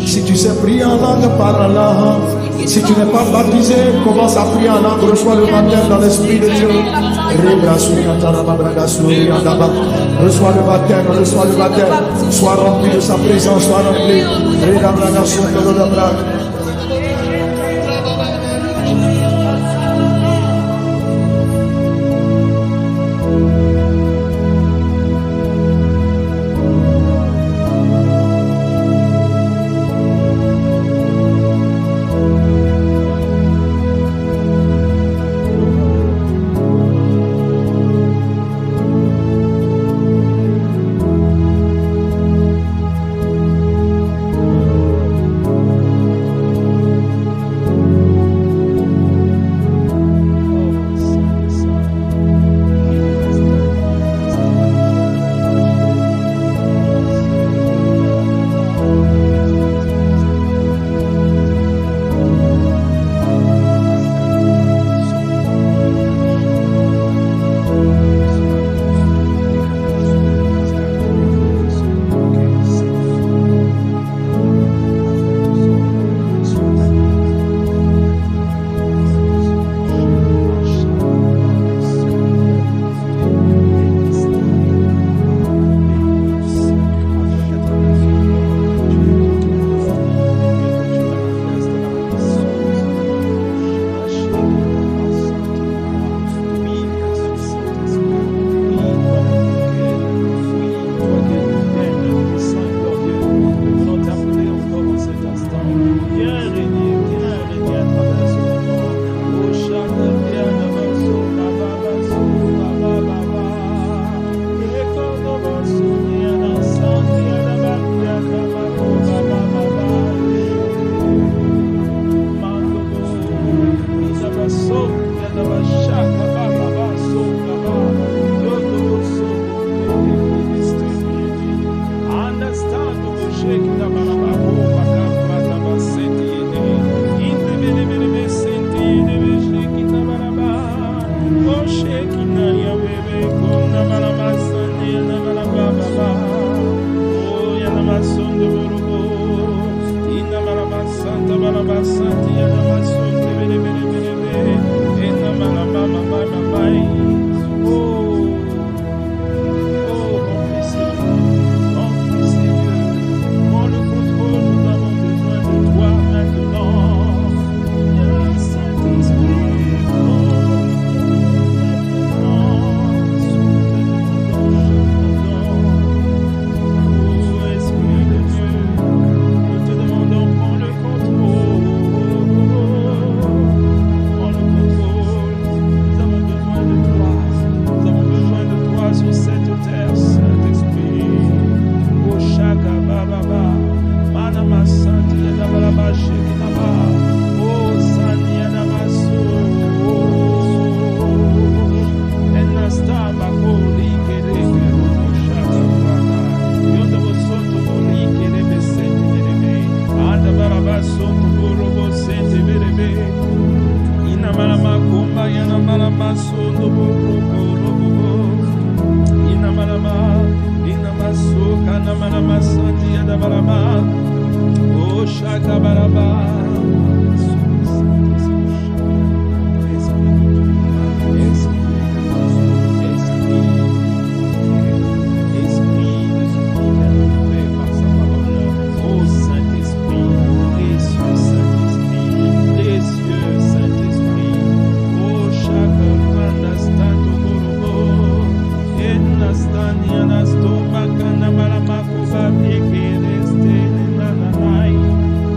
Si tu sais prier en langue, parle en langue. Si tu n'es pas baptisé, commence à prier en langue. Reçois le baptême dans l'Esprit de Dieu. Reçois le baptême, reçois le baptême. Sois rempli de sa présence, sois rempli.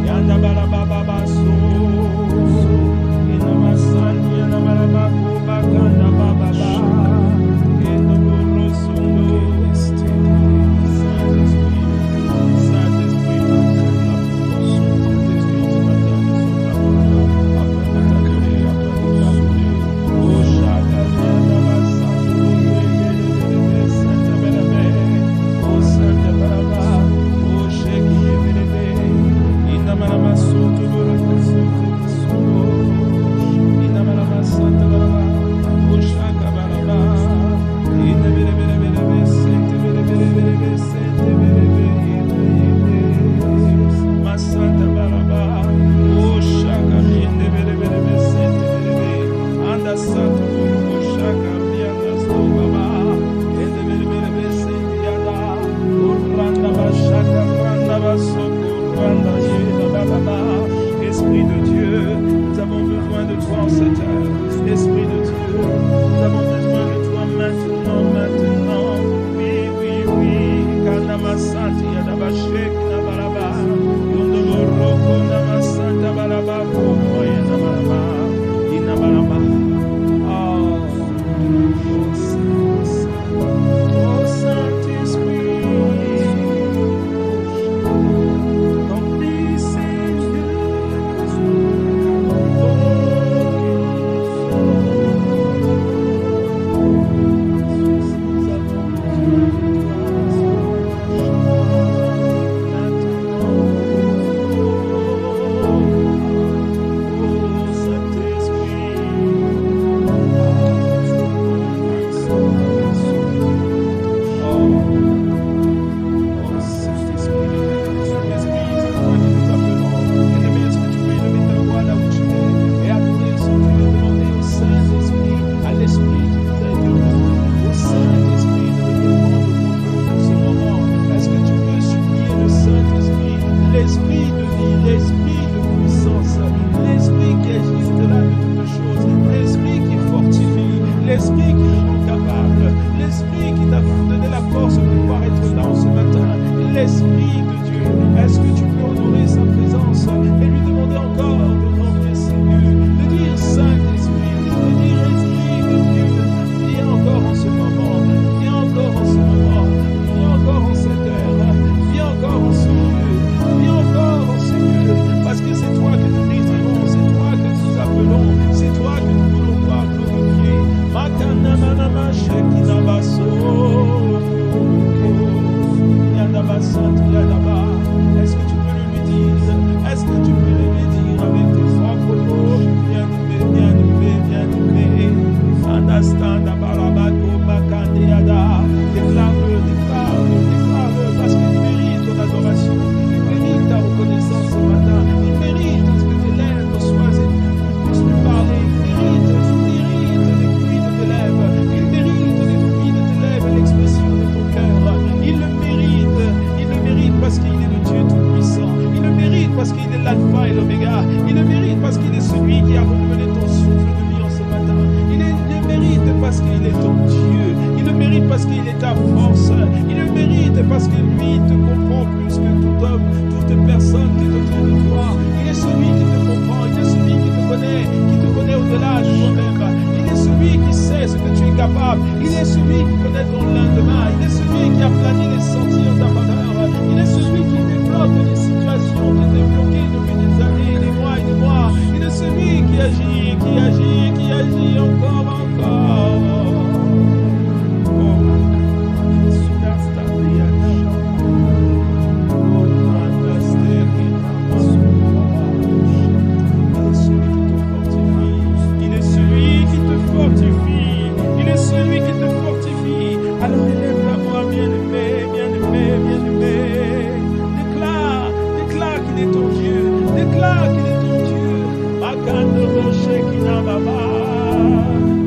Yanda bara Déclare qu'il est ton Dieu. Makando Shekina Baba.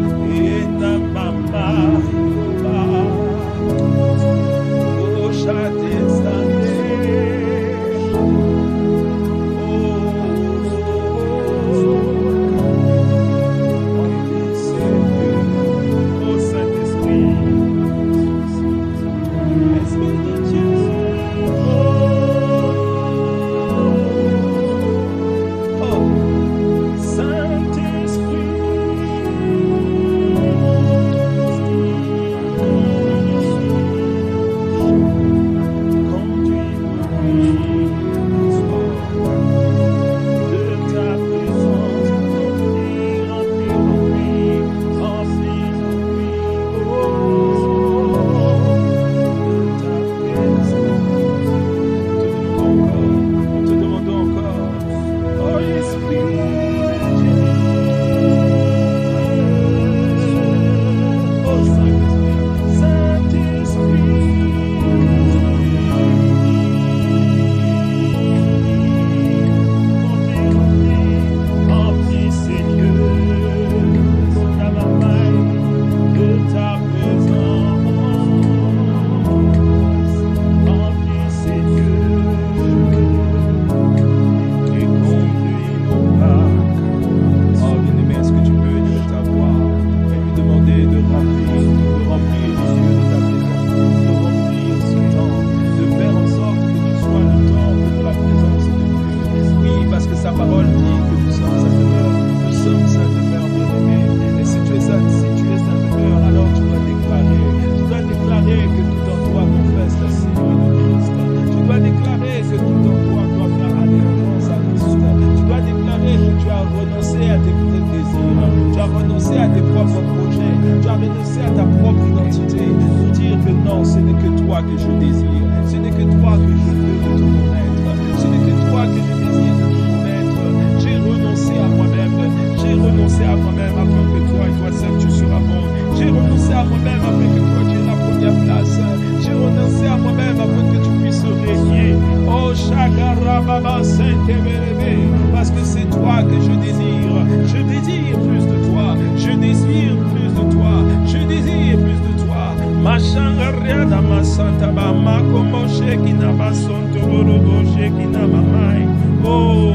propre projet. Tu as renoncé à ta propre identité pour dire que non, ce n'est que toi que je désire. Ce n'est que toi que je veux de tout mon être. Ce n'est que toi que je désire de tout mon être. J'ai renoncé à moi-même. J'ai renoncé à moi-même afin que toi et toi seul tu seras bon. J'ai renoncé à moi-même afin que toi tu aies la première place. J'ai renoncé à moi-même afin que tu puisses régner. Oh Shakara Baba Saint-Ebelebe, parce que c'est toi que je désire. Je désire plus de toi. Je désire plus de toi. Je désire plus de toi. Mashangaria Dama Santa Bama Komo Shekina Basonto Borobo Shekina Mamai. Oh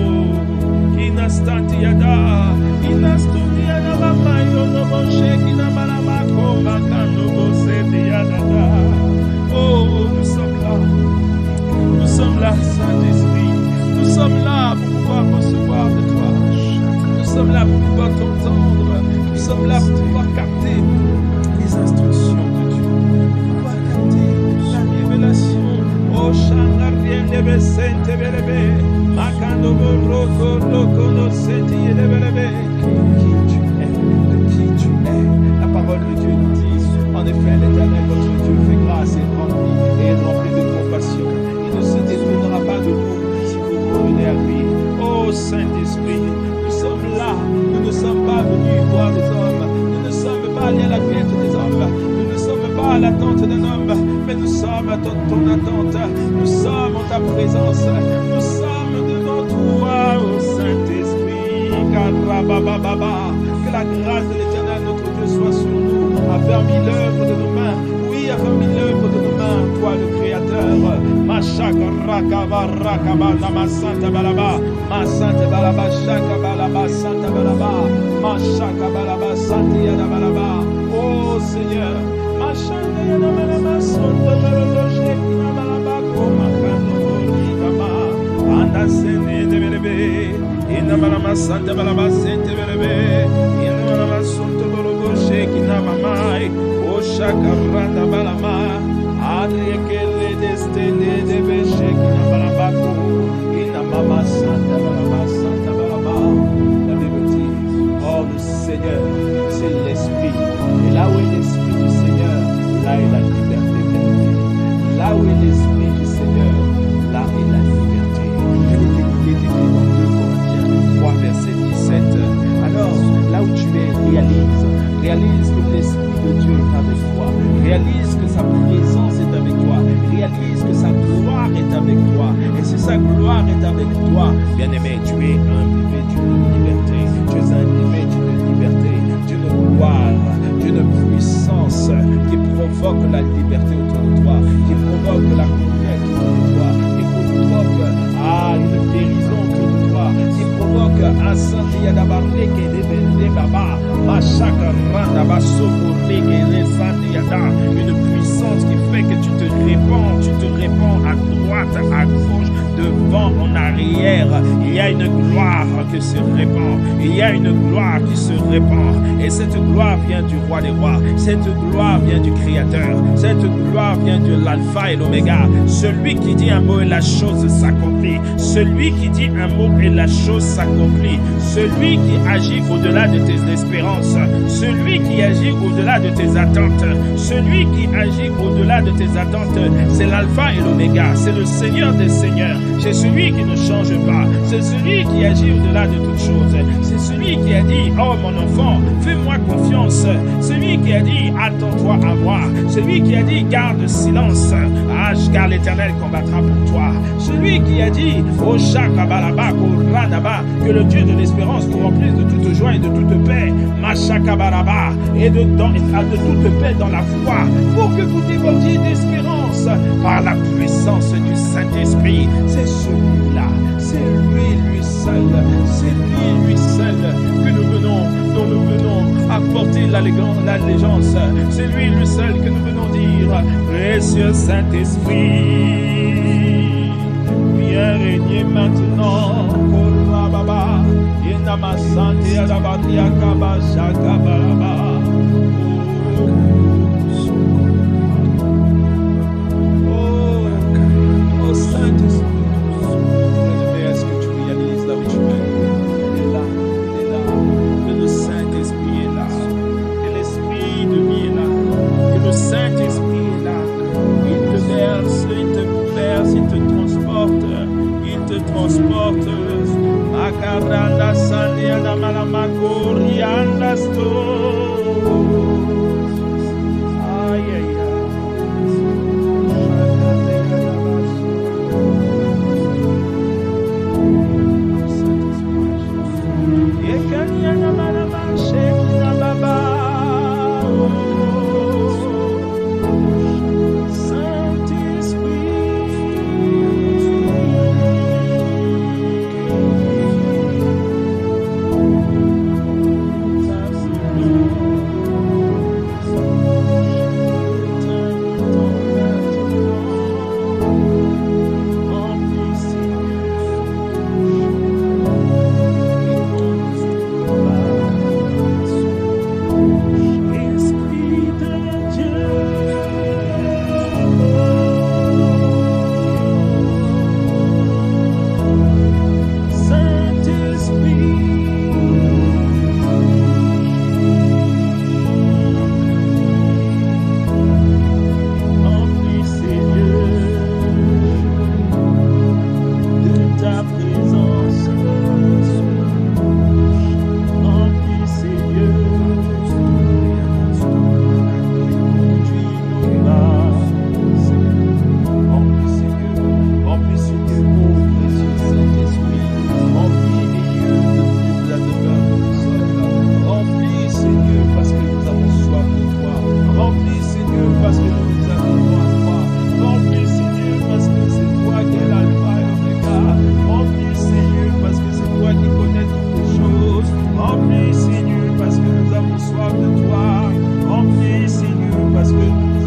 Inastanti Yada Inastuni Yada Mamai Yonobo Shekina Malamako Makano Boseti Yada. Oh, nous sommes là. Nous sommes là, Saint-Esprit. Nous sommes là pour pouvoir recevoir de toi. Nous sommes là pour pouvoir t'entendre. Nous sommes là pour pouvoir capter les instructions de Dieu. Pour pouvoir capter la révélation. Oh, Shangarien de Besente Belebe. Makando Boroko Loko no Seti Belebe. Qui tu es, de qui tu es. La parole de Dieu nous dit, en effet, l'Éternel, votre Dieu, fait grâce et est rempli de compassion. Il ne se détournera pas de vous si vous revenez à lui. Oh Saint-Esprit, nous sommes là. Nous ne sommes pas venus voir des hommes. Nous ne sommes pas allés à la quête des hommes. Nous ne sommes pas à l'attente d'un homme. Mais nous sommes à ton attente. Nous sommes en ta présence. Nous sommes devant toi, oh Saint-Esprit. Que la grâce de l'Éternel, notre Dieu, soit sur nous. Affermis l'œuvre de nos mains. Oui, affermis l'œuvre de nos mains, toi le Créateur. Mashaka rakaba rakaba namasanta balaba. Masanta balaba shaka balaba santa balaba. Mashaka balaba santa yada balaba. Oh Seigneur, mashaka yada balaba santa balaba shekina balaba komakano rikama. Anda sene de belebe. Ina balaba santa balaba sente belebe. Ina balaba santa balaba shekina mamai. Shakaranda balama, adrekele destele de beshekina balabako, ina mama santa balaba. La Bible dit, oh le Seigneur, c'est l'Esprit. Et là où est l'Esprit du Seigneur, là est la liberté de là où est l'Esprit du Seigneur, là est la liberté. Il est écrit dans 2 Corinthiens 3, verset 17. Alors, là où tu es, réalise que l'Esprit de Dieu est avec toi. Réalise que sa présence est avec toi. Réalise que sa gloire est avec toi. Et si sa gloire est avec toi, bien-aimé, tu es un bébé d'une liberté. Tu es un bébé d'une liberté, d'une gloire, d'une puissance qui provoque la liberté autour de toi, qui provoque la conquête autour de toi, qui provoque une guérison autour de toi, qui provoque un santia d'abarré qui est développé baba, machaka randa basoko. Une puissance qui fait que tu te répands à droite, à gauche, devant, en arrière. Il y a une gloire qui se répand. Il y a une gloire qui se répand. Et cette gloire vient du roi des rois. Cette gloire vient du Créateur. Cette gloire vient de l'alpha et l'oméga. Celui qui dit un mot et la chose s'accomplit. Celui qui dit un mot et la chose s'accomplit. Celui qui agit au-delà de tes espérances. Celui qui agit au-delà de tes attentes. Celui qui agit au-delà de tes attentes, c'est l'alpha et l'oméga. C'est le Seigneur des seigneurs. C'est celui qui ne change pas. C'est celui qui agit au-delà de toutes choses. C'est celui qui a dit, oh mon enfant, fais-moi confiance. Celui qui a dit, attends-toi à moi. Celui qui a dit, garde silence. Car l'Éternel combattra pour toi. Celui qui a dit, oh Shakabalaba, que le Dieu de l'espérance vous remplisse de toute joie et de toute paix. Mashakabalaba, et de toute paix dans la foi, pour que vous débordiez d'espérance par la puissance du Saint-Esprit. C'est celui-là, c'est lui seul, que nous venons, dont nous venons apporter l'allégeance. C'est lui seul que nous venons dire, précieux Saint-Esprit, viens régner maintenant. Korababa, Yenamasante Adabatia Kabasha Kabaraba. Saint-Esprit, est-ce que tu réalises là où tu es? Il est là, le Saint-Esprit est là.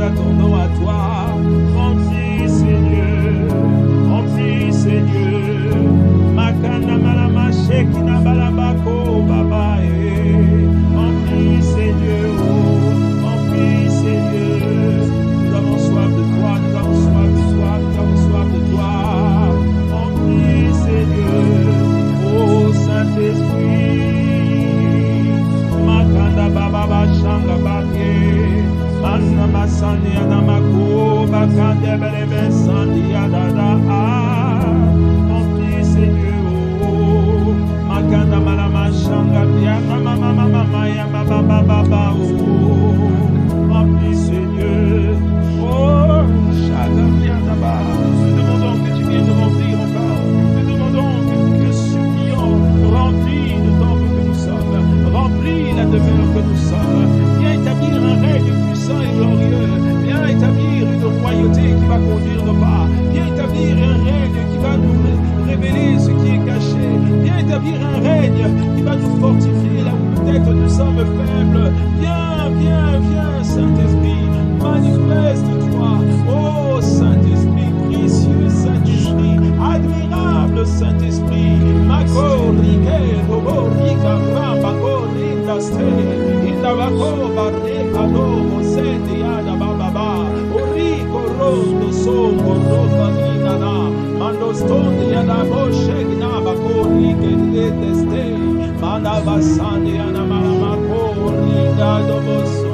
attendons à toi. Remplis, Seigneur. Remplis, Seigneur. Makana malama shekina balabako babae. Remplis, Seigneur. Remplis, Seigneur. Nous avons soif de toi. Nous avons soif de toi. Nous avons soif de toi. Remplis, Seigneur. Oh Saint-Esprit. Makanda baba shanga babye. Manna masani anamako bakande belebe sandi adada. Remplis, Seigneur. Oh Makanda malama shanga biana mama mama ya baba baba. Oh remplis, Seigneur. Oh chaka biana ba. Nous demandons que tu viennes nous remplir encore. Nous demandons que supplions remplis le temple que nous sommes. Remplis la demeure que nous sommes. Viens établir un règne puissant et glorieux. Viens établir une royauté qui va conduire nos pas. Viens établir un règne qui va nous révéler ce qui est caché. Viens établir un règne qui va nous fortifier là où peut-être nous sommes faibles. Viens, viens, viens, Saint-Esprit. Manifeste-toi. Oh Saint-Esprit, précieux Saint-Esprit, admirable Saint-Esprit. Makorike, Roborika, Rabakorika, Indabako, Barreka, Domo, Sende, Yada, Baba, Oriko, Rondo, Songo, Roka, Nina, Mandostonde, Yada, Boshek, Nabakorike, Deteste, Mandabasande, Yana, Maramako, Rika, Doboso.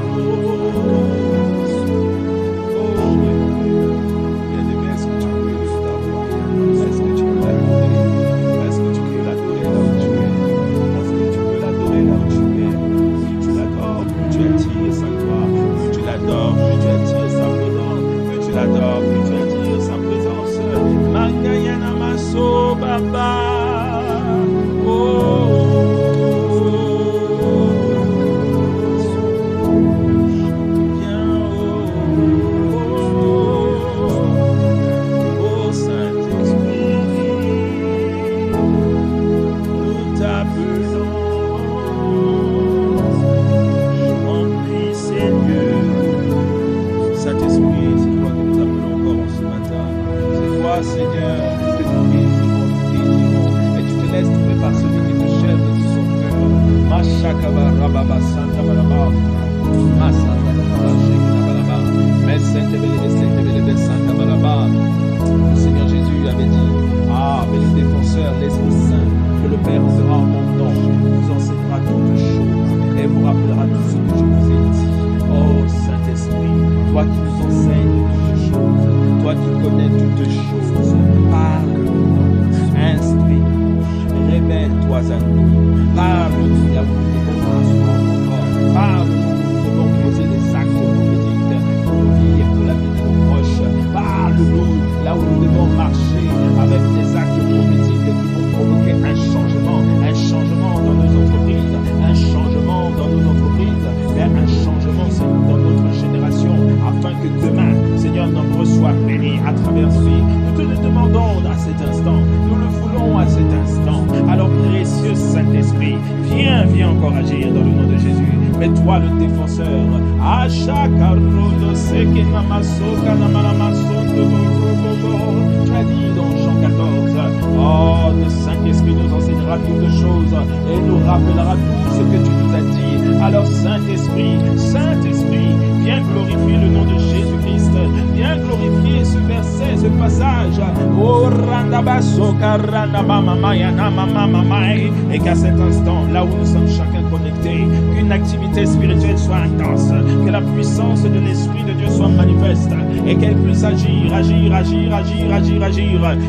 Et qu'à cet instant, là où nous sommes chacun connectés, qu'une activité spirituelle soit intense, que la puissance de l'Esprit de Dieu soit manifeste et qu'elle puisse agir,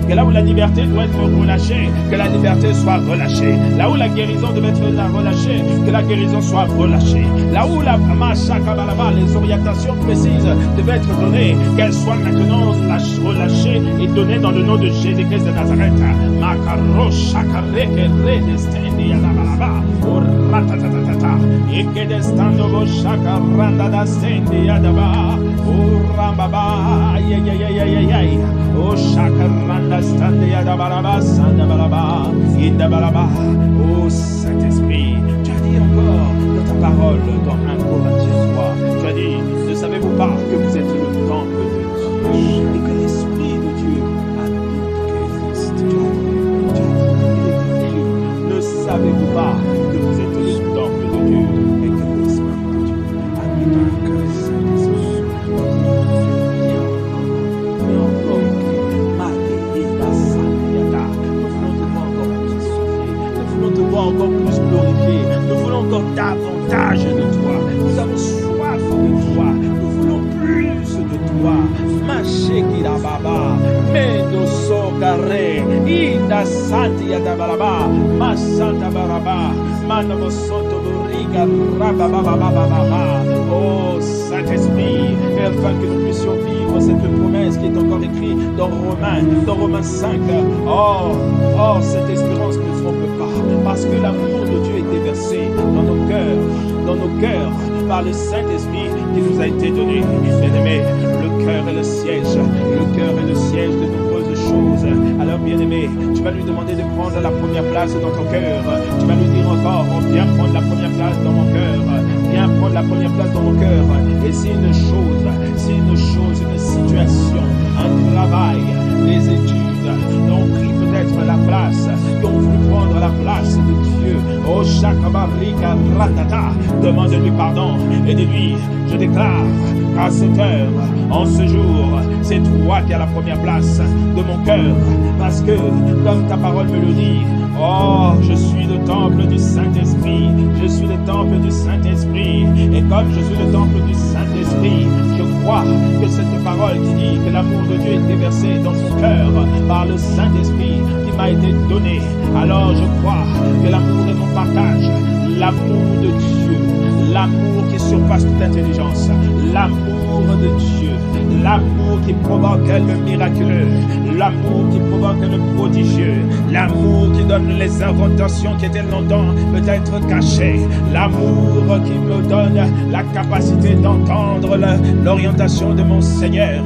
que là où la liberté doit être relâchée, que la liberté soit relâchée, là où la guérison devait être relâchée, que la guérison soit relâchée, là où la les orientations précises devaient être données, qu'elles soient maintenant relâchées et données dans le nom de Jésus-Christ de Nazareth. Makaro shakareke redestendi yadabalaba oratatata ekedestando bo shakaranda da stendi yadaba orambaba yeyeyeyeyey o shakaranda standi yadabalaba sandabalaba indabalaba. Oh Saint-Esprit, tu as dit encore dans ta parole dans 1 Corinthiens 3, tu as dit, ne savez-vous pas que vous êtes Santi Yadabalaba, Masanta Baraba, Manamosoto Buriga, Rabababababa. Oh Saint-Esprit, afin que nous puissions vivre cette promesse qui est encore écrite dans Romains 5. Oh, cette espérance ne se trompe pas, parce que l'amour de Dieu est déversé dans nos cœurs, par le Saint-Esprit qui nous a été donné. Bien-aimé, le cœur est le siège de nombreuses choses. Alors bien-aimé, tu vas lui demander de prendre la première place dans ton cœur. Tu vas lui dire encore, viens prendre la première place dans mon cœur. Viens prendre la première place dans mon cœur. Et si une chose, une situation, un travail, des études ont pris peut-être la place, qui ont voulu prendre la place de Dieu. Oh, Shakabarika Ratata, demande-lui pardon et dis-lui, je déclare qu'à cette heure, en ce jour, c'est toi qui as la première place de mon cœur. Parce que, comme ta parole me le dit, oh, je suis le temple du Saint-Esprit. Je suis le temple du Saint-Esprit. Et comme je suis le temple du Saint-Esprit, je crois que cette parole qui dit que l'amour de Dieu est déversé dans son cœur par le Saint-Esprit qui m'a été donné. Alors je crois que l'amour est mon partage. L'amour de Dieu. L'amour qui surpasse toute intelligence. L'amour de Dieu. L'amour qui provoque le miraculeux. L'amour qui provoque le prodigieux. L'amour qui donne les inventations qui étaient longtemps peut-être cachées. L'amour qui me donne la capacité d'entendre l'orientation de mon Seigneur.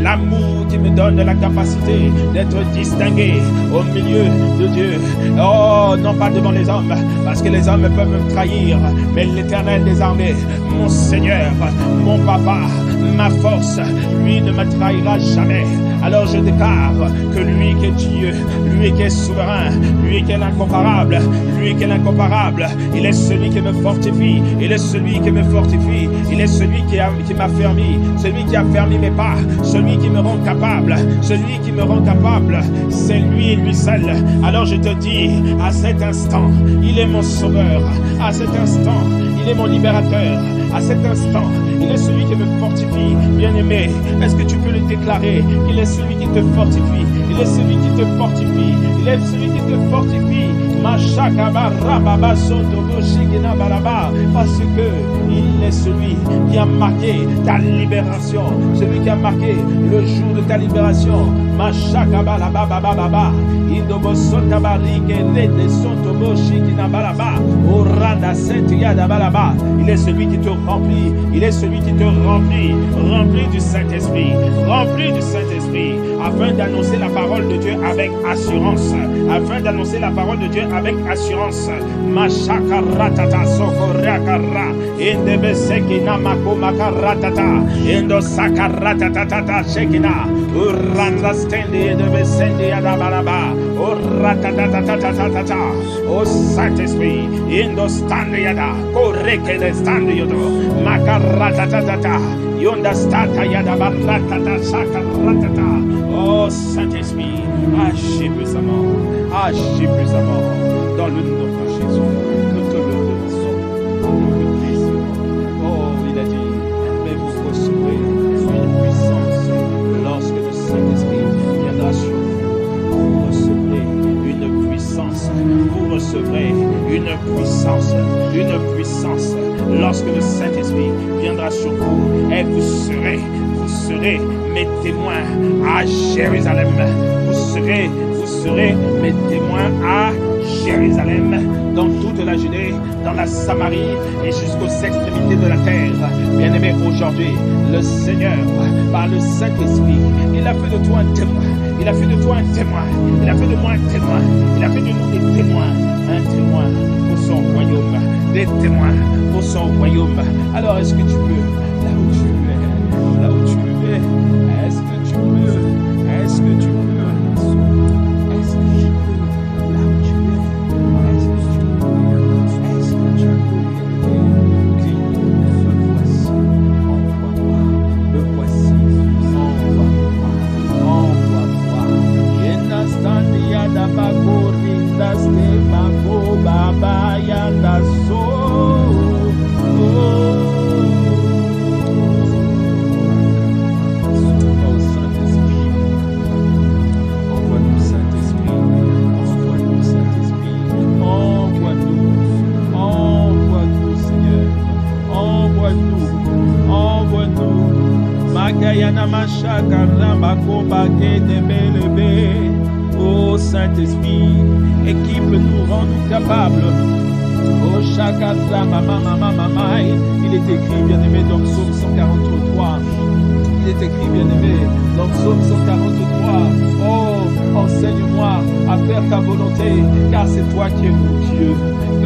L'amour qui me donne la capacité d'être distingué au milieu de Dieu. Oh, non pas devant les hommes, parce que les hommes peuvent me trahir, mais l'Éternel des armées, mon Seigneur, mon Papa, ma force, lui ne me trahira jamais. Alors je déclare que lui qui est Dieu, lui qui est souverain, lui qui est l'incomparable, il est celui qui me fortifie, il est celui qui me fortifie, il est celui qui m'a fermi, celui qui a fermé mes pas, celui qui me rend capable, c'est lui et lui seul. Alors je te dis, à cet instant, il est mon sauveur, à cet instant, il est mon libérateur, à cet instant, il est celui qui me fortifie. Bien-aimé, est-ce que tu peux le déclarer qu'il est celui qui te fortifie? Il est celui qui te fortifie. Il est celui qui te fortifie. Parce que il est celui qui a marqué ta libération, celui qui a marqué le jour de ta libération. Il est celui qui te remplit, il est celui qui te remplit du Saint-Esprit, afin d'annoncer la parole de Dieu avec assurance, Mashakaratata sokorakara indebeseki namako makaratata indo sakaratata shekina uranda stende indebesende adabaraba uratatatata. Oh Saint-Esprit, indo stande yada koreke de stande yodo makaratata yonda stata yada baratata sakaratata. Oh Saint-Esprit, agis puissamment dans le nom de Jésus. Nous te le demandons, nous te prions. Oh, il a dit, mais vous recevrez une puissance lorsque le Saint-Esprit viendra sur vous. Vous recevrez une puissance lorsque le Saint-Esprit viendra sur vous. Et vous serez mes témoins à Jérusalem. Vous serez mes témoins à Jérusalem, dans toute la Judée, dans la Samarie et jusqu'aux extrémités de la terre. Bien-aimé, aujourd'hui, le Seigneur, par le Saint-Esprit, il a fait de toi un témoin. Il a fait de toi un témoin. Il a fait de moi un témoin. Il a fait de nous des témoins. Un témoin pour son royaume. Des témoins pour son royaume. Alors, est-ce que tu peux, là où tu es, est-ce que tu peux, Oh Saint-Esprit, équipe-nous, rends-nous capables. Oh Shakata, mama, il est écrit, bien-aimé, dans Psaume 143. Il est écrit, bien-aimé, dans Psaume 143. Oh, enseigne-moi à faire ta volonté, car c'est toi qui es mon Dieu.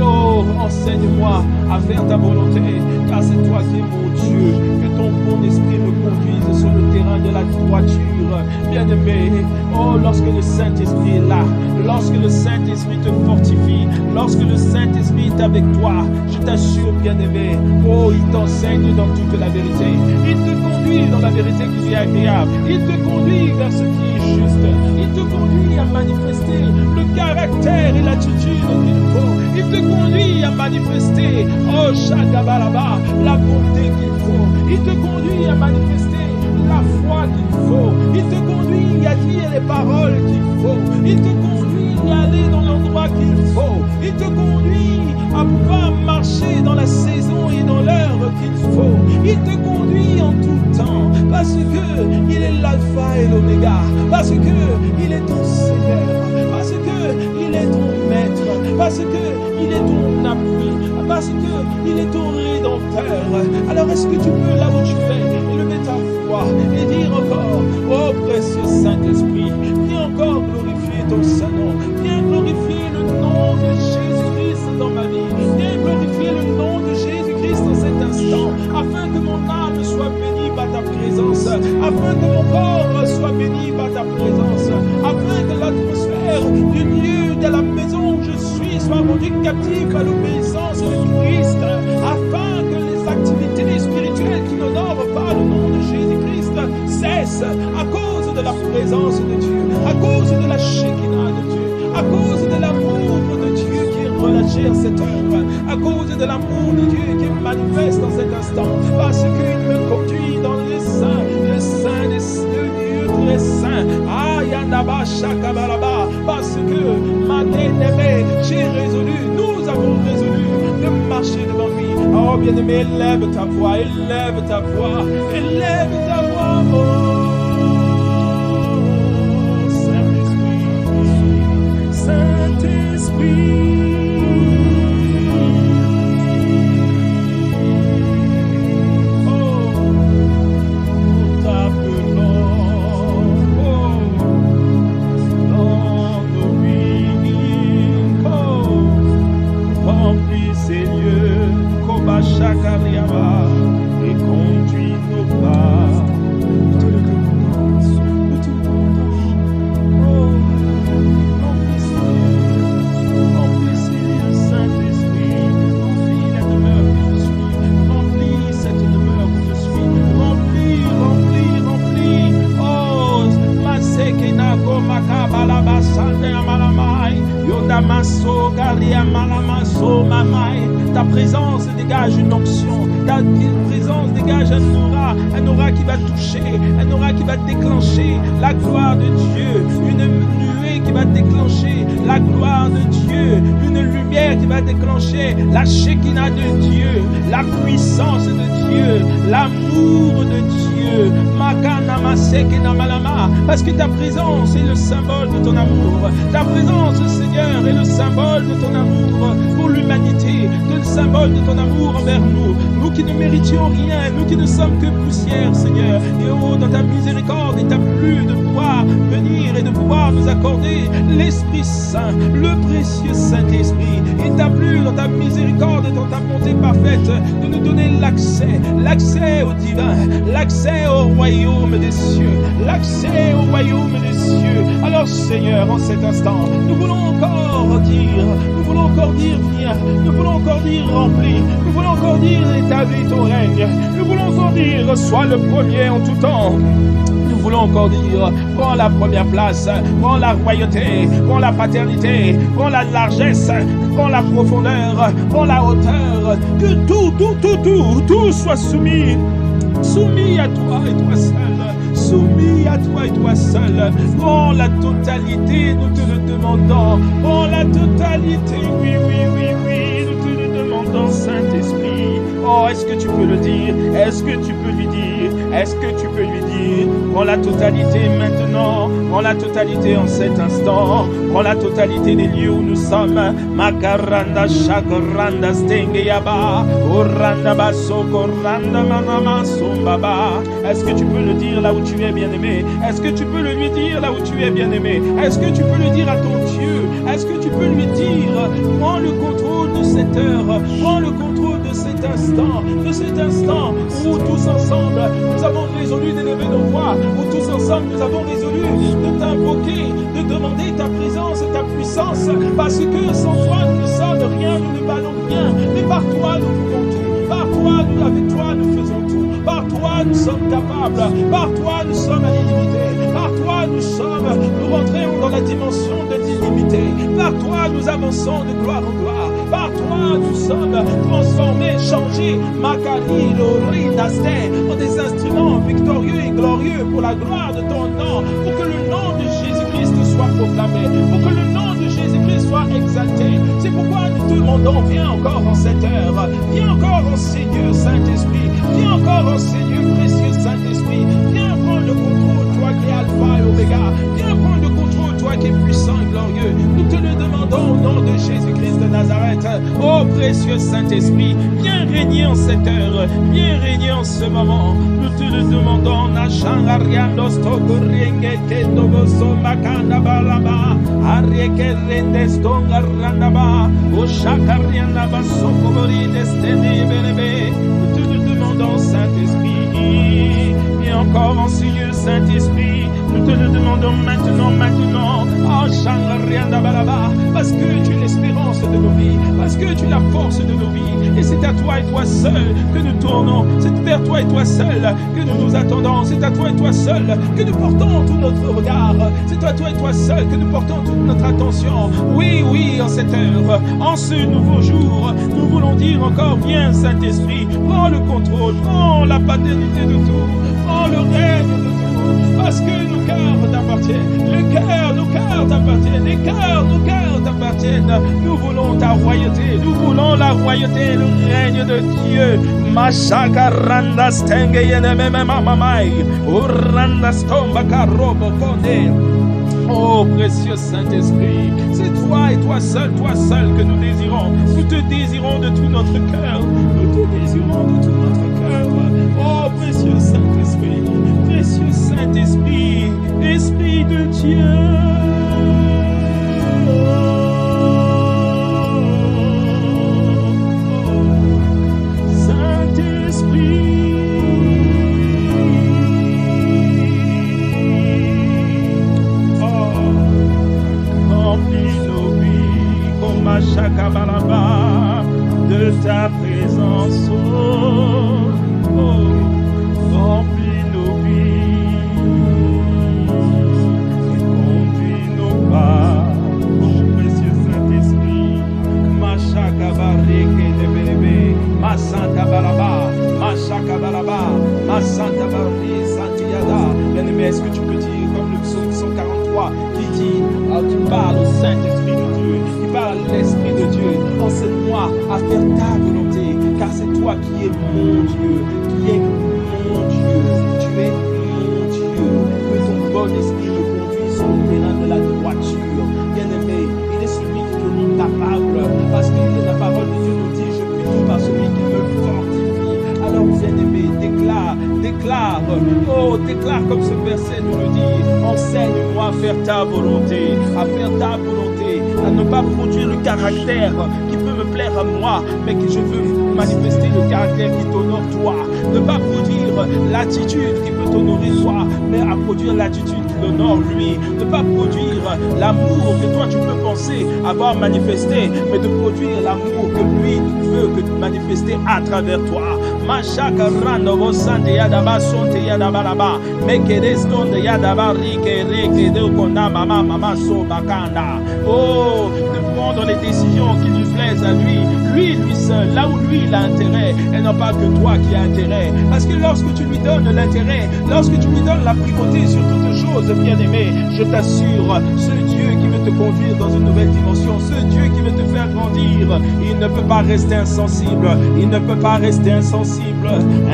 Oh, enseigne-moi à faire ta volonté, car c'est toi qui es mon Dieu. Que ton bon esprit me conduise sur le terrain de la droiture. Bien-aimé, oh, lorsque le Saint-Esprit est là, lorsque le Saint-Esprit te fortifie, lorsque le Saint-Esprit est avec toi, je t'assure, bien-aimé, oh, il t'enseigne dans toute la vérité. Il te conduit dans la vérité qui est agréable. Il te conduit vers ce qui est juste. Il te conduit à manifester le caractère et l'attitude qu'il faut. Il te conduit à manifester, oh, Shagabalaba, la bonté qu'il faut. Il te conduit à manifester la foi qu'il faut. Il te conduit à dire les paroles qu'il faut. Il te conduit à aller dans l'endroit qu'il faut. Il te conduit à pouvoir marcher dans la saison et dans l'heure qu'il faut. Il te conduit en tout temps parce que il est l'alpha et l'oméga, parce que il est ton Seigneur, parce que il est ton maître, parce que il est ton appui, parce que il est ton rédempteur. Alors est-ce que tu peux, là où tu es, élever ta voix et dire encore, oh précieux Saint-Esprit, viens encore glorifier ton Saint-Nom, viens glorifier le nom de Jésus-Christ dans ma vie, viens glorifier le nom de Jésus-Christ dans cet instant, afin que mon âme soit bénie par ta présence, afin que mon corps soit béni par ta présence, afin que l'atmosphère du lieu de la maison où je suis soit rendue captive à l'obéissance de Christ, afin que les activités spirituelles qui n'honorent pas le nom de Jésus-Christ cessent à cause de la présence de Dieu, à cause de la Shekinah de Dieu, à cause de l'amour de Dieu qui est relâché à cette heure, à cause de l'amour de Dieu qui est manifeste dans cet instant, parce qu'il me conduit dans les saints des lieux très saints. Ayanaba Shakabalaba, parce que ma bien-aimée, j'ai résolu, nous avons résolu de marcher devant lui. Oh bien-aimé, élève ta voix, élève ta voix, élève ta voix. Oh. Saint-Esprit, oh, nous t'appelons, oh, dans nos vies, oh, remplis ces lieux, Kobachakariaba, et conduis nos pas. Nous te le demandons, nous te le demandons, oh. Ta présence dégage une onction, ta présence dégage un aura qui va toucher, un aura qui va déclencher la gloire de Dieu, une nuée qui va déclencher la gloire de Dieu, une lumière qui va déclencher la Shekinah de Dieu, la puissance de Dieu, l'amour de Dieu, parce que ta présence est le symbole de ton amour, ta présence, Seigneur, est le symbole de ton amour pour l'humanité, le symbole de ton amour envers nous, nous qui ne méritions rien, nous qui ne sommes que poussière, Seigneur. Et oh, dans ta miséricorde, il t'a plu de pouvoir venir et de pouvoir nous accorder l'Esprit Saint, le précieux Saint-Esprit. Il t'a plu dans ta miséricorde et dans ta bonté parfaite de nous donner l'accès au divin, l'accès au royaume des cieux, l'accès au royaume des cieux. Alors Seigneur, en cet instant, nous voulons encore dire viens, nous voulons encore dire remplis, nous voulons encore dire établis ton règne, nous voulons encore dire sois le premier en tout temps. Nous voulons encore dire, prends la première place, prends la royauté, prends la paternité, prends la largesse, prends la profondeur, prends la hauteur, que tout soit soumis à toi et toi seul, soumis à toi et toi seul. Prends la totalité, nous te le demandons, prends la totalité, oui, nous te le demandons, Saint-Esprit. Oh, est-ce que tu peux le dire? Est-ce que tu peux lui dire? Est-ce que tu peux lui dire? Prends la totalité maintenant. Prends la totalité en cet instant. Prends la totalité des lieux où nous sommes. Makaranda shakoranda stengeyaba. Oranda basoko randa manama sombaba. Est-ce que tu peux le dire là où tu es bien-aimé? Est-ce que tu peux le lui dire là où tu es bien-aimé? Est-ce que tu peux le dire à ton Dieu? Est-ce que tu peux lui dire? Prends le contrôle de cette heure. Prends le contrôle de cet instant où tous ensemble nous avons résolu d'élever nos voix, où tous ensemble nous avons résolu de t'invoquer, de demander ta présence et ta puissance, parce que sans toi nous ne sommes rien, nous ne valons rien, mais par toi nous pouvons tout, par toi nous, avec toi nous faisons tout, par toi nous sommes capables, par toi nous sommes à l'illimité, par toi nous rentrons dans la dimension de l'illimité, par toi nous avançons de gloire en gloire, par toi nous sommes transformés, changés, Makalilo, Rinaste, en des instruments victorieux et glorieux pour la gloire de ton nom, pour que le nom de Jésus-Christ soit proclamé, pour que le nom de Jésus-Christ soit exalté. C'est pourquoi nous te demandons, viens encore en cette heure, viens encore en Seigneur Saint-Esprit, viens encore en Seigneur précieux Saint-Esprit, viens prendre le contrôle, toi qui es Alpha et Oméga, viens prendre le contrôle, toi qui es puissant et glorieux. Nous te le demandons au nom de Jésus-Christ de Nazareth. Oh précieux Saint-Esprit, viens régner en cette heure, viens régner en ce moment. Nous te le demandons. Nous te le demandons, Saint-Esprit. Viens encore en Seigneur Saint-Esprit. Nous te le demandons maintenant. Oh, parce que tu es l'espérance de nos vies, parce que tu es la force de nos vies. Et c'est à toi et toi seul que nous tournons. C'est vers toi et toi seul que nous nous attendons. C'est à toi et toi seul que nous portons tout notre regard. C'est à toi et toi seul que nous portons toute notre attention. Oui, en cette heure, en ce nouveau jour, nous voulons dire encore, viens Saint-Esprit, prends le contrôle, prends la paternité de tout, prends le règne de tout, parce que nos cœurs t'appartiennent, nos cœurs t'appartiennent, les cœurs, nos cœurs t'appartiennent. Nous voulons ta royauté, nous voulons la royauté, le règne de Dieu. Mashaka randa stenge yeneme mamamai, uranda stomba karobo konde. Oh précieux Saint-Esprit, c'est toi et toi seul que nous désirons. Nous te désirons de tout notre cœur. Nous te désirons de tout notre cœur. Oh précieux Saint-Esprit, Esprit de Dieu. De ta présence, remplis nos vies et conduis nos pas, oh précieux Saint-Esprit. Machaka bareke de bébé, ma santa balaba, machaka balaba, ma santa barri santiada. Bien-aimé, est-ce que tu peux dire comme le psaume 143 qui dit, qui parle au Saint-Esprit de Dieu, qui parle à l'Esprit de Dieu, enseigne-moi à faire ta volonté, car c'est toi qui es mon Dieu, qui es mon Dieu, tu es mon Dieu, que ton bon esprit me conduise sur le terrain de la droiture. Bien-aimé, il est celui qui te rend capable, parce que la parole de Dieu nous dit, je puis tout par celui qui me fortifie. Alors bien-aimé, déclare comme ce verset nous le dit, enseigne-moi à faire ta volonté, à ne pas produire le caractère qui peut me plaire à moi, mais que je veux manifester le caractère qui t'honore toi. Ne pas produire l'attitude qui peut t'honorer toi, mais à produire l'attitude qui l'honore lui. Ne pas produire l'amour que toi tu peux penser avoir manifesté, mais de produire l'amour que lui veut que manifester à travers toi. Mashaka rando bosante yadaba sonte yadaba laba mekerestonde yadaba rike de konda mama so bakanda. Oh, de prendre les décisions qui lui plaisent à lui, lui seul, là où lui il a intérêt, et non pas que toi qui as intérêt. Parce que lorsque tu lui donnes l'intérêt, lorsque tu lui donnes la primauté sur toute chose, bien-aimé, je t'assure, ce Dieu qui veut te conduire dans une nouvelle dimension, ce Dieu qui veut te faire grandir, il ne peut pas rester insensible, il ne peut pas rester insensible.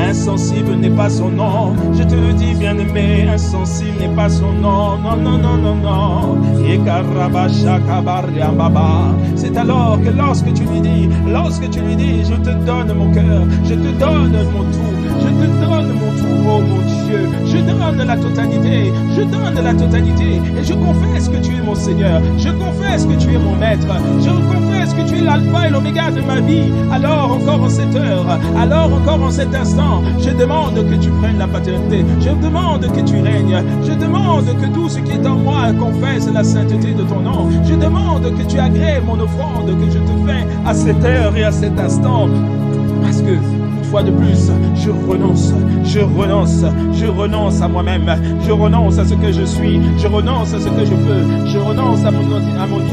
Insensible n'est pas son nom, je te le dis, bien-aimé, insensible n'est pas son nom, non, non, non, non, non. C'est alors que lorsque tu lui dis, je te donne mon cœur, je te donne mon tout, je te donne mon tout, oh mon Dieu, je donne la totalité, et je confesse que tu es mon Seigneur, je confesse que tu es mon Maître, je confesse que tu es l'alpha et l'oméga de ma vie. Alors encore en cette heure, alors encore en cet instant, je demande que tu prennes la paternité, je demande que tu règnes, je demande que tout ce qui est en moi confesse la sainteté de ton nom, je demande que tu agrées mon offrande que je te fais à cette heure et à cet instant, parce que fois de plus, je renonce à moi-même, je renonce à ce que je suis, je renonce à ce que je peux, je renonce à mon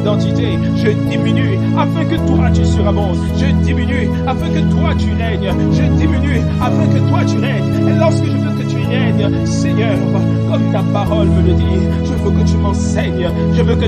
identité, je diminue afin que toi tu surabondes, je diminue afin que toi tu règnes, je diminue afin que toi tu règnes, et lorsque je veux que tu règnes, Seigneur, comme ta parole me le dit, je veux que tu m'enseignes, je veux que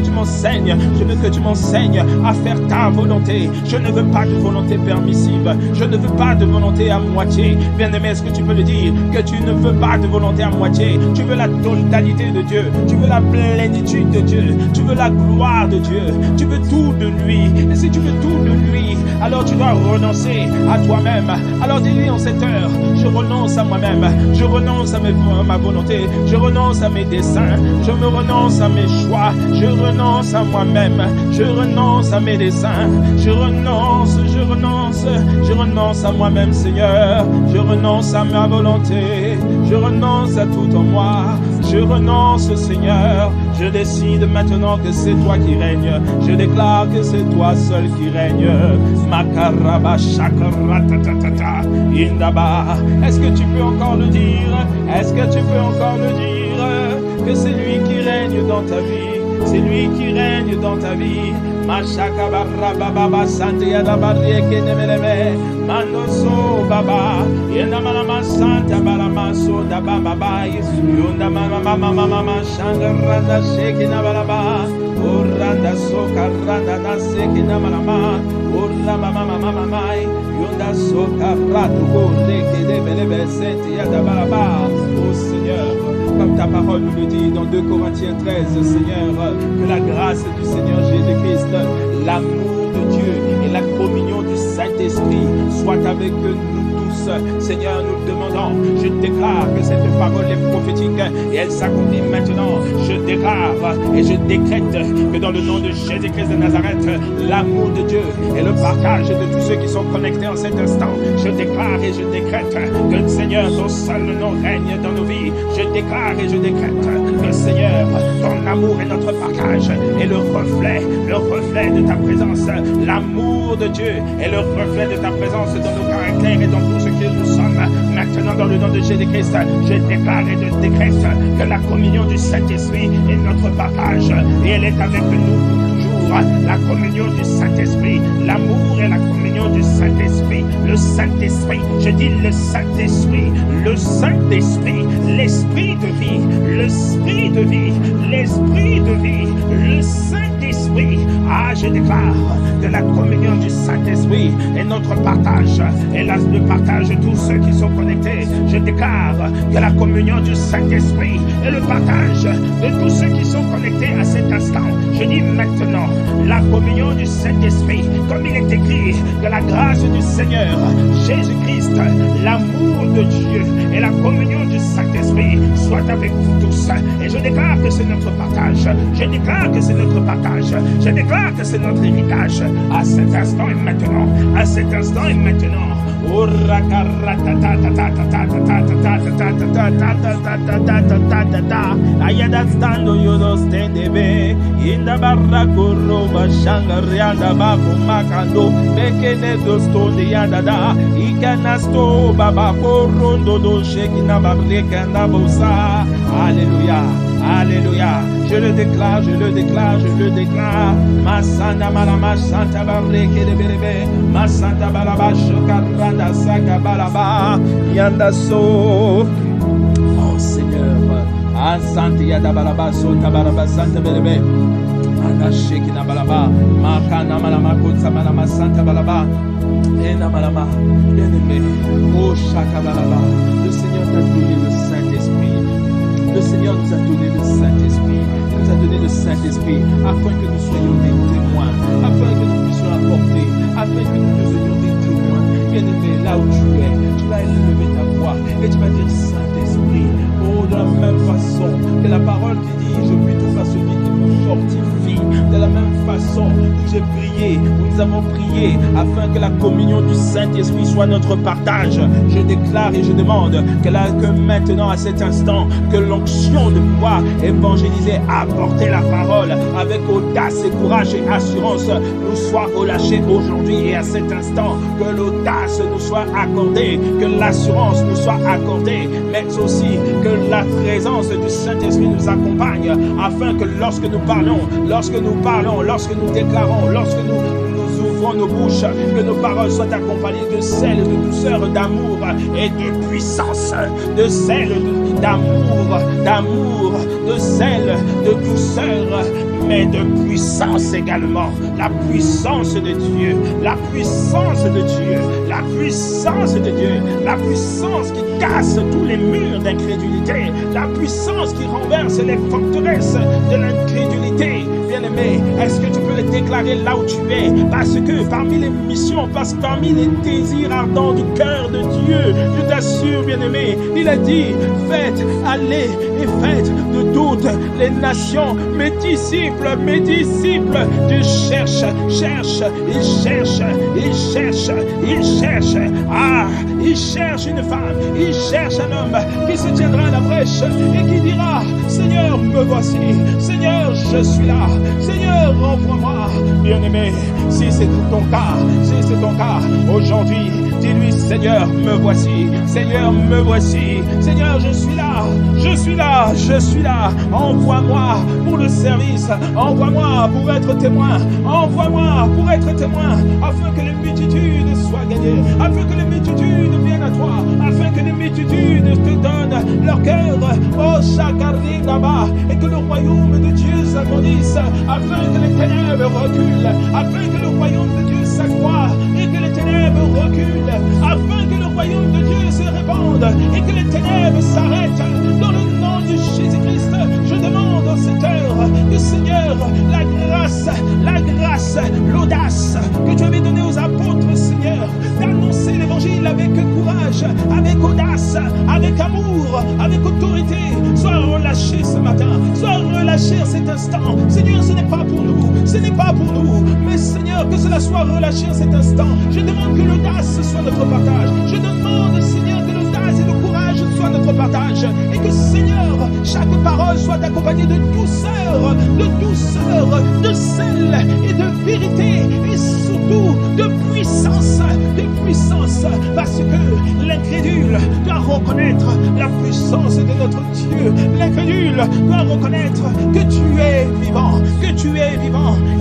tu m'enseignes à faire ta volonté, je ne veux pas de volonté permissive, je ne veux pas de volonté à moitié. Bien-aimé, est-ce que tu peux le dire, que tu ne veux pas de volonté à moitié, tu veux la totalité de Dieu, tu veux la plénitude de Dieu, tu veux la gloire de Dieu, tu veux tout de lui, et si tu veux tout de lui, alors tu dois renoncer à toi-même. Alors dis-lui en cette heure, je renonce à moi-même, je renonce à ma volonté, je renonce à mes desseins, je me renonce à mes choix, je renonce à moi-même, je renonce à mes desseins, je renonce à moi-même, Seigneur, je renonce à ma volonté, je renonce à tout en moi, je renonce, Seigneur, je décide maintenant que c'est toi qui règnes, je déclare que c'est toi seul qui règne. Makaraba shakaratatata indaba. Est-ce que tu peux encore le dire? Est-ce que tu peux encore le dire? Que c'est lui qui règne dans ta vie, c'est lui qui règne dans ta vie. Mashaka barra baba sante yada barrieke nemeleme manoso baba yenda mama santa barama so da baba bai yunda mama shanga randa sheki na baraba oranda so karanda na seki na mama orra mama mai yunda so karatu ko leke de belebe sente yada baraba. Oh Seigneur, comme ta parole nous le dit dans 2 Corinthiens 13, Seigneur, que la grâce du Seigneur Jésus-Christ, l'amour de Dieu et la communion du Saint-Esprit soient avec nous tous. Seigneur, nous te demandons, je déclare que cette parole est prophétique et elle s'accomplit maintenant. Je déclare et je décrète que dans le nom de Jésus-Christ de Nazareth, l'amour de Dieu et le partage de tous ceux qui sont connectés en cet instant, je déclare et je décrète que Seigneur, ton seul nom règne dans nos vies. Je déclare et je décrète que Seigneur, ton amour est notre partage et le reflet de ta présence. L'amour de Dieu est le reflet de ta présence dans nos caractères et dans tout ce que nous sommes. Maintenant, dans le nom de Jésus-Christ, je déclare et je décrète que la communion du Saint-Esprit est notre partage et elle est avec nous pour toujours. La communion du Saint-Esprit, l'amour et la communion du Saint-Esprit, le Saint-Esprit, je dis le Saint-Esprit, l'Esprit de vie, l'Esprit de vie, l'Esprit de vie, le Saint-Esprit. Ah, je déclare que la communion du Saint-Esprit est notre partage et le partage de tous ceux qui sont connectés. Je déclare que la communion du Saint-Esprit est le partage de tous ceux qui sont connectés à cet instant. Je dis maintenant la communion du Saint-Esprit, comme il est écrit, que la grâce du Seigneur Jésus-Christ, l'amour de Dieu et la communion du Saint-Esprit soient avec vous tous. Et je déclare que c'est notre partage. Je déclare que c'est notre partage. Je déclare que c'est notre héritage. À cet instant et maintenant. À cet instant et maintenant. Ayadastando yodo stendebe inda barako roba shanga rianda bako makando bekene dostonde yadada ikanasto baba korondo do shekina babreka na bosa. Alléluia. Alléluia. Je le déclare, je le déclare, je le déclare. Masanda malama santa bareke de berebe. Masanta balaba shokaranda saka balaba. Yanda so. Oh Seigneur. Asante yada balaba sota balaba santa berebe. Anda shekina balaba. Makana malama kotsa malama santa balaba. Ena malama. Bien-aimé. Oh shaka balaba. Le Seigneur t'a donné le Saint-Esprit. Le Seigneur nous a donné le Saint-Esprit. Il nous a donné le Saint-Esprit afin que nous soyons des témoins, afin que nous puissions apporter, afin que nous devenions des témoins. Bien-aimé, là où tu vas élever ta voix et tu vas dire Saint-Esprit. Oh, de la même façon que la parole qui dit je puis tout par celui qui me fortifie. De la même façon où j'ai prié, où nous avons prié afin que la communion du Saint-Esprit soit notre partage. Je déclare et je demande que maintenant à cet instant que l'onction de pouvoir évangéliser, apporter la parole avec audace et courage et assurance nous soit relâchée aujourd'hui et à cet instant que l'audace nous soit accordée, que l'assurance nous soit accordée, mais aussi que la présence du Saint-Esprit nous accompagne afin que lorsque nous parlons, lorsque nous déclarons, lorsque nous ouvrons nos bouches, que nos paroles soient accompagnées de sel, de douceur, d'amour et de puissance, de sel, d'amour, de sel, de douceur, mais de puissance également. La puissance de Dieu, la puissance de Dieu, la puissance de Dieu, la puissance qui casse tous les murs d'incrédulité, la puissance qui renverse les forteresses de l'incrédulité. Bien-aimé, est-ce que tu peux le déclarer là où tu es? Parce que parmi les missions, parmi les désirs ardents du cœur de Dieu, je t'assure, bien-aimé, il a dit, faites, allez et faites de toutes les nations mes disciples. Tu cherches, il cherche une femme, il cherche un homme qui se tiendra à la brèche et qui dira, Seigneur, me voici, Seigneur, je suis là, Seigneur, envoie-moi. Bien-aimé, si c'est ton cas, aujourd'hui, dis-lui, Seigneur, me voici, Seigneur, me voici, Seigneur, je suis là, envoie-moi pour le service, envoie-moi pour être témoin, afin que les multitudes soient gagnées, afin que les multitudes viennent à toi, afin que les multitudes te donnent leur cœur, oh Shakari là-bas, et que le royaume de Dieu s'agrandisse, afin que les ténèbres reculent, afin que le royaume de Dieu s'accroît, et que les ténèbres reculent, afin que le royaume de Dieu se répande, et que les ténèbres s'arrêtent, dans le nom de Jésus-Christ. Je demande en cette heure que Seigneur, la grâce, l'audace que tu avais donnée aux apôtres, Seigneur, d'annoncer l'évangile avec courage, avec audace, avec amour, avec autorité, soit relâché ce matin, soit relâché à cet instant. Seigneur, ce n'est pas pour nous, mais Seigneur, que cela soit relâché à cet instant. Je demande que l'audace soit notre partage. Je demande, Seigneur, que l'audace et le courage soient notre partage. Et que, Seigneur, chaque parole soit accompagnée de douceur, de sel et de vérité. Et surtout de puissance, parce que l'incrédule doit reconnaître la puissance de notre Dieu. L'incrédule doit reconnaître que tu es vivant,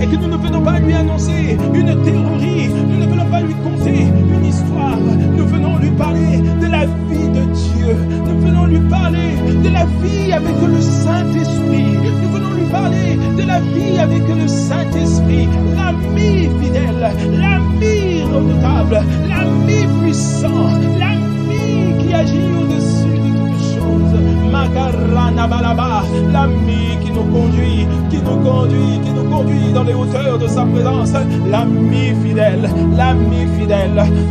et que nous ne venons pas lui annoncer une théorie, nous ne venons pas lui conter une histoire, nous venons lui parler de la vie de Dieu, nous venons lui parler de la vie avec le Saint-Esprit, nous venons lui parler de la vie avec le Saint-Esprit, l'ami fidèle, l'ami redoutable, l'ami puissant, l'ami qui agit au-dessus de toutes choses. Makarana Balaba, l'ami qui nous conduit dans les hauteurs de sa présence, l'ami fidèle,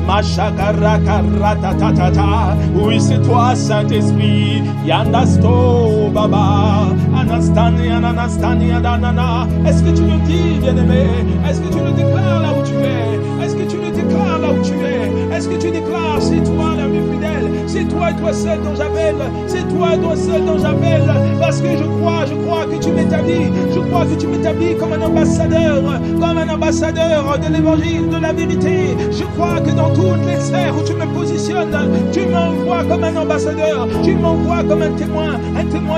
Machakara Karatatata. Oui, c'est toi, Saint-Esprit, Yandasto Baba, Anastani, Ananana. Est-ce que tu le dis, bien-aimé? Est-ce que tu le déclares là où tu es? Est-ce que tu le déclares là où tu es? Est-ce que tu déclares, c'est toi, l'ami fidèle? C'est toi et toi seul dont j'appelle. C'est toi et toi seul dont j'appelle. Parce que je crois que tu m'établis. Je crois que tu m'établis comme un ambassadeur de l'évangile, de la vérité. Je crois que dans toutes les sphères où tu me positionnes, tu m'envoies comme un ambassadeur. Tu m'envoies comme un témoin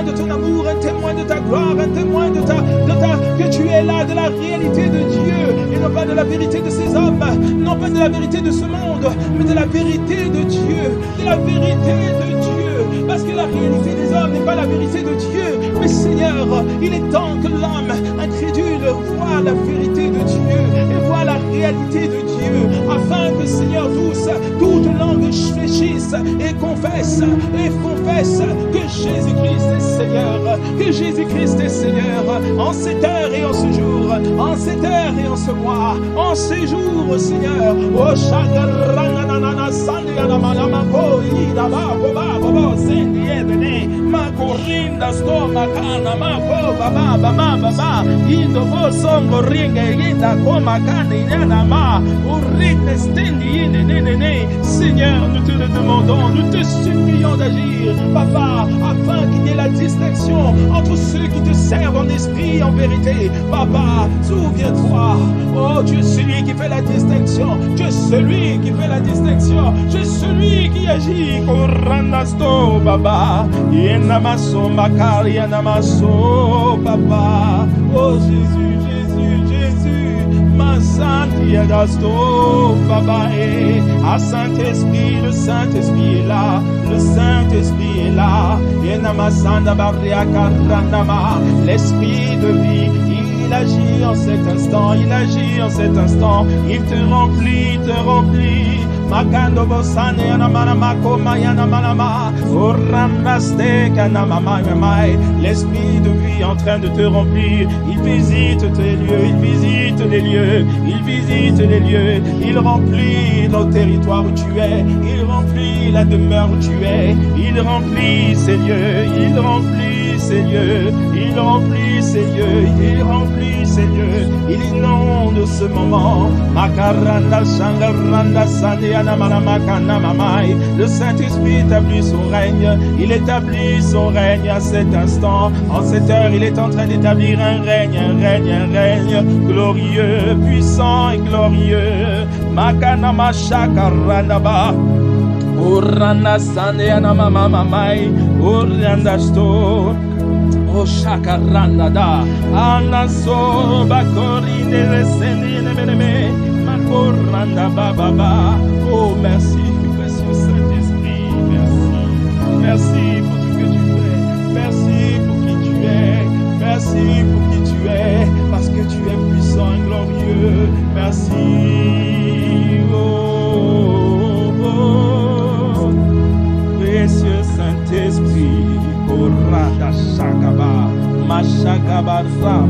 de ton amour, un témoin de ta gloire, un témoin que tu es là, de la réalité de Dieu, et non pas de la vérité de ces hommes, non pas de la vérité de ce monde, mais de la vérité de Dieu, de la vérité de Dieu, parce que la réalité des hommes n'est pas la vérité de Dieu, mais Seigneur, il est temps que l'homme incrédule voit la vérité de Dieu, et voit la réalité de Dieu, afin que Seigneur toute langue fléchisse et confesse que Jésus-Christ est Seigneur, que Jésus-Christ est Seigneur, en cette heure et en ce jour, en cette heure et en ce mois, en ces jours, Seigneur. Oh, Seigneur, nous te le demandons, nous te supplions d'agir, Papa, afin qu'il y ait la distinction entre ceux qui te servent en esprit et en vérité. Papa, souviens-toi, oh, tu es celui qui fait la distinction, tu es celui qui fait la distinction, tu es celui qui agit. Korandasto, Baba, Yenamaso, Makari, Yanamaso, Papa, oh Jésus. Ma Sainte Dasto, Baba, à Saint-Esprit, le Saint-Esprit est là, le Saint-Esprit est là, et Namasanda Barria Karanama, l'Esprit de vie, il agit en cet instant, il agit en cet instant, il te remplit, Makando Bosane Anamanama Komayana Manama, Oranaste Kanamamai, l'Esprit de vie en train de te remplir, il visite tes lieux, il visite les lieux, il visite les lieux, il remplit le territoire où tu es, il remplit la demeure où tu es, il remplit ces lieux, il remplit ces lieux, il remplit ces lieux, il remplit ces lieux, il inonde ce moment. Makaranda Shangaranda Sandiana Manamakana Mamai, le Saint-Esprit établit son règne, il établit son règne à cet instant, en cette heure, il est en train d'établir un règne glorieux, puissant et glorieux. Makana Mashakarandaba. Uranda Sandiana Mamamai, Uranda Sto. Oh Shakaranda da Anaso Bakorine Lesenine Meneme Makoranda Baba. Oh merci, précieux Saint-Esprit, merci pour ce que tu fais, merci pour qui tu es, merci pour qui tu es, parce que tu es puissant et glorieux, merci, précieux Saint-Esprit. Korada Shakaba, Mashakaba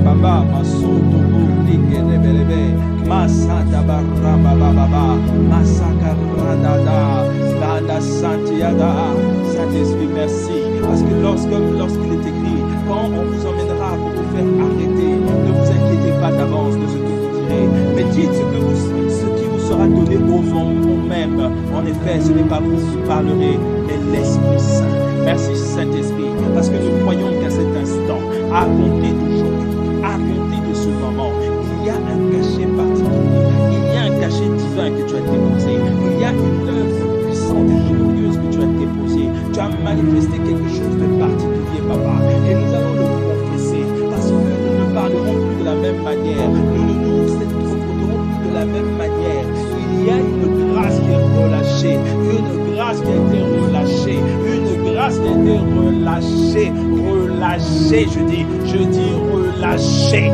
Baba, Masoto Burike de Belebe, Masada Baraba Baba, Masakarada, Lada Santiada, Saint-Esprit, merci. Parce que lorsqu'il est écrit, quand on vous emmènera pour vous faire arrêter, ne vous inquiétez pas d'avance de ce que vous direz, mais dites ce qui vous sera donné au moment même. En effet, ce n'est pas vous qui parlerez, mais l'Esprit Saint. Merci Saint-Esprit, parce que nous croyons qu'à cet instant, à compter d'aujourd'hui, à compter de ce moment, il y a un cachet particulier, il y a un cachet divin que tu as déposé, il y a une œuvre puissante et glorieuse que tu as déposée. Tu as manifesté quelque chose de particulier, Papa, et nous allons le confesser, parce que nous ne parlerons plus de la même manière, nous ne nous comporterons plus de la même manière. Il y a une grâce qui est relâchée, une grâce qui a été relâchée, une grâce qui a été relâchée, je dis relâchée,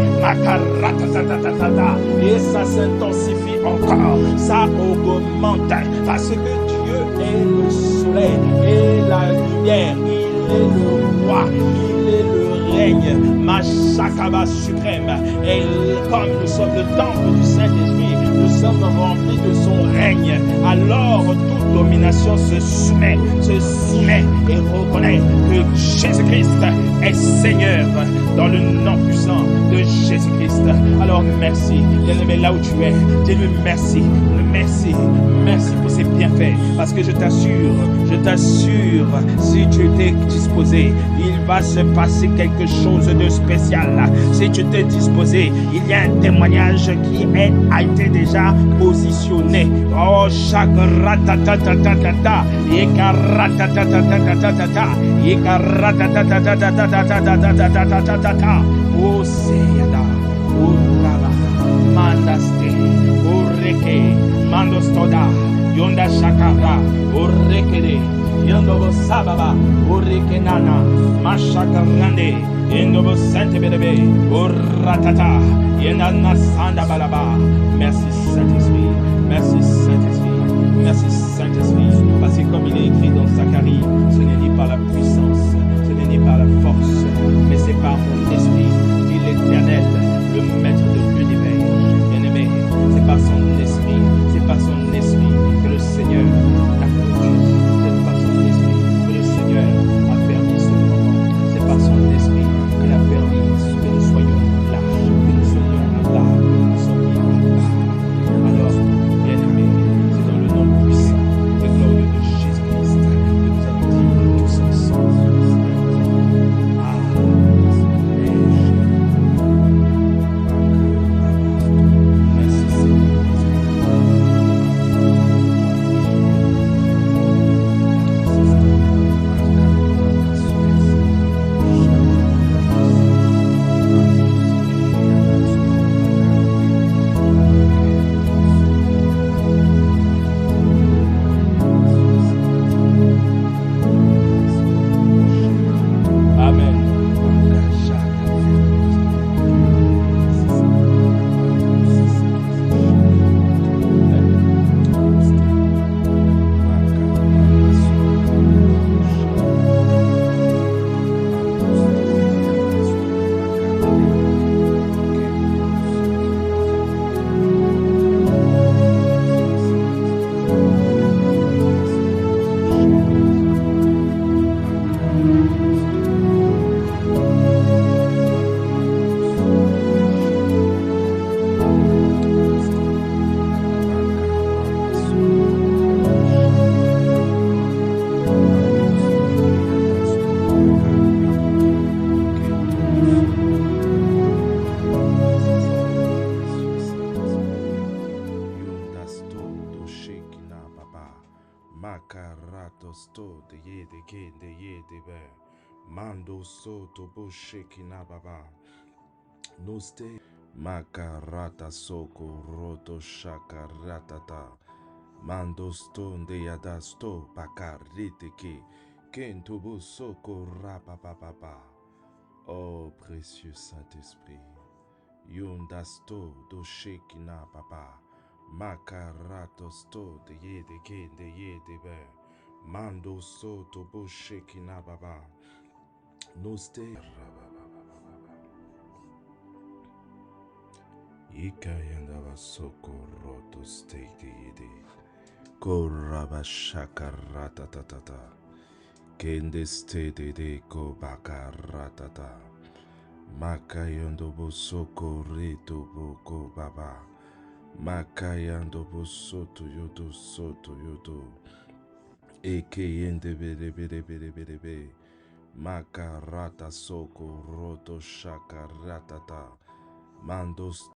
et ça s'intensifie encore, ça augmente, parce que Dieu est le soleil et la lumière, il est le roi, il est le règne, Mashakaba suprême, et comme nous sommes le temple du Saint-Esprit, nous sommes remplis de son règne, alors toute domination se soumet et reconnaît reconnais que Jésus-Christ est Seigneur dans le nom puissant de Jésus-Christ. Alors merci, bien-aimé, là où tu es, dis-lui merci, merci, merci pour ses bienfaits, parce que je t'assure, si tu t'es disposé, il va se passer quelque chose de spécial. Si tu t'es disposé, il y a un témoignage qui a été déjà positionné. Oh, chaque ratatatatata, oh, Seyada, oh, Raba, Mandaste, oh, Reke, Mandostoda, Yonda Shakara, oh, Rekede, Yondo Sababa, oh, Rekenana, Mashakarande, Yondo Sante Bebe, oh, Ratata, Yenana Sanda Balaba. Merci Saint-Esprit, merci Saint-Esprit, merci Saint-Esprit, parce que comme il est écrit dans Zacharie, ce n'est ni par la puissance, ce n'est ni par la force, mais c'est par mon esprit, dit l'Éternel, le maître de l'univers. Bien-aimé, c'est par son esprit, c'est par son esprit que le Seigneur a conduit, c'est par son esprit que le Seigneur a permis ce moment, c'est par son esprit qu'il a permis que nous soyons là, que nous soyons là, que nous soyons là. Alors, bien-aimé, c'est dans le nom puissant et glorieux de Jésus-Christ que nous allons dire tous ensemble. Merci Seigneur. Makarato sto de ye de ke de ye de be mando so to bo shekina baba noste makarata soko roto shakaratata mando sto de yada sto bakarite ke kento bo soko rapa papa. Oh précieux Saint-Esprit, yondasto do shekina papa. Makarato sto de ye de ke de ye de be mando so to bo shekina baba noste ikayanda va soko roto ste de ye de koraba shakarata tatata kende ste de ko bakaratata makayondo bo soko reto boko baba makayando bo soto yodo eke yende bere makarata soko roto shakaratata mandos